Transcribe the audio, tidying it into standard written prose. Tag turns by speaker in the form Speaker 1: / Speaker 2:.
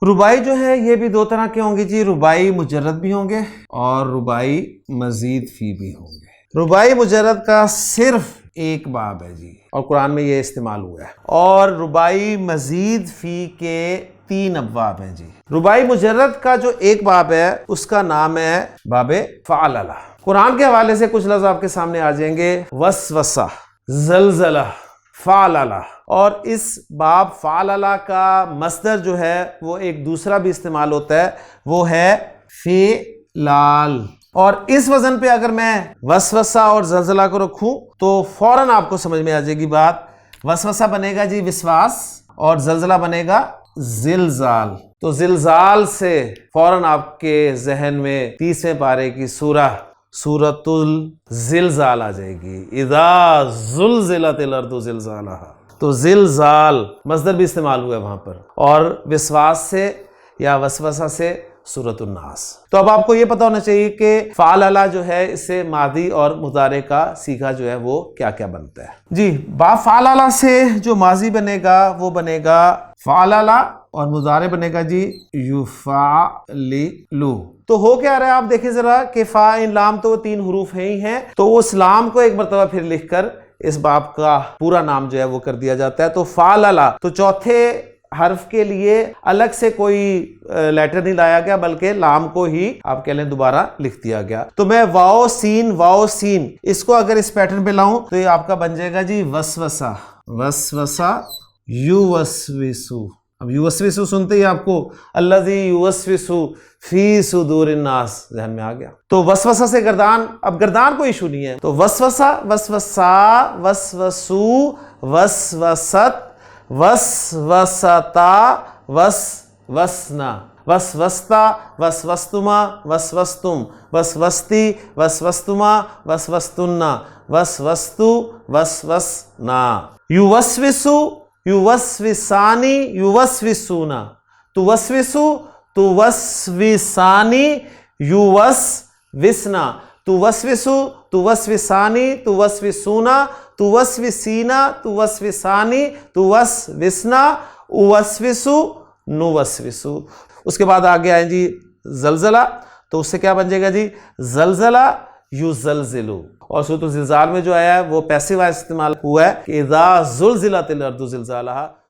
Speaker 1: रुबाई जो है ये भी दो तरह के होंगे जी, रुबाई मुजर्रद भी होंगे और रुबाई मजीद फी भी होंगे। रुबाई मुजर्रद का सिर्फ एक बाब है जी और कुरान में ये इस्तेमाल हुआ है, और रुबाई मजीद फी के 3 अब्वाब हैं जी। रुबाई मुजर्रद का जो एक बाब है उसका नाम है बाबे फ़अलला। कुरान के हवाले से कुछ लफ्ज़ आपके सामने आ जाएंगे, वसवसा, ज़लज़ला, फ़अलला। और इस बाब फ़अलला का मस्दर जो है वो एक दूसरा भी इस्तेमाल होता है, वो है फ़िलाल। और इस वजन पे अगर मैं वसवसा और ज़लज़ला को रखूं तो फौरन आपको समझ में आ जाएगी बात। वसवसा बनेगा जी विश्वास और ज़लज़ला बनेगा ज़िलज़ाल। तो ज़िलज़ाल से फौरन आपके जहन में 30वें पारे की सूरतुल ज़िलज़ाल आ जाएगी, इज़ा ज़ुलज़िलतिल अर्दु ज़िलज़ालहा। तो ज़िलज़ाल मस्दर भी इस्तेमाल हुआ है वहां पर, और विश्वास से या वसवसा से सूरतुन नास। तो अब आपको ये पता होना चाहिए कि फ़अलला जो है इससे मादी और मुदारे का सीगा जो है वो क्या क्या बनता है जी। बा फ़अलला से जो माजी बनेगा वो बनेगा फ़अलला और मुदारे बनेगा जी युफ़अलिलु। तो हो क्या रहा है आप देखें जरा कि फ़ा इन लाम तो वो 3 हरूफ है ही हैं, तो उस लाम को एक मरतबा फिर लिखकर इस बाब का पूरा नाम जो है वो कर दिया जाता है। तो फ़अलला, तो चौथे हर्फ के लिए अलग से कोई लेटर नहीं लाया गया, बल्कि लाम को ही आप कह लें दोबारा लिख दिया गया। तो मैं वाओ सीन इसको अगर इस पैटर्न पे लाऊं तो ये आपका बन जाएगा जी वसवसा, वसवसा युवस्विसु। अब युवस्विसु सुनते ही आपको अल्लज़ी युवस्विसु फी सुदूरिन नास ज़हन में आ गया। तो वसवसा से गर्दान, अब गर्दान कोई इशू नहीं है। तो वसवसा, वसवसा, वसवसु, वसवसत, वसवसता, वसवसना, वसवस्ता, वसवस्तुमा, वसवस्तुम, वसवस्ती, वसवस्तुमा, वसवस्तुन्ना, वसवस्तु, वसवसना। युवस्विसु, युवस्विसानी, युवस्विसूना। तुवस्विसु, तुवस्विसानी, युवस्विसना। तुवस्विसु, तुवस्विसानी, तुवस्विसूना, तुवस्विसीना, तुवस्विसानी, तुवस्विसना, उवस्विसु, नुवस्विसु। उसके बाद आगे आए जी ज़लज़ला, तो उससे क्या बन जाएगा जी ज़लज़ला युज़लज़िलु। और सूरत ज़िलज़ाल में जो आया है वो पैसिव इस्तेमाल हुआ है कि इज़ा ज़ुलज़िलतिल अर्दु ज़िलज़ालहा।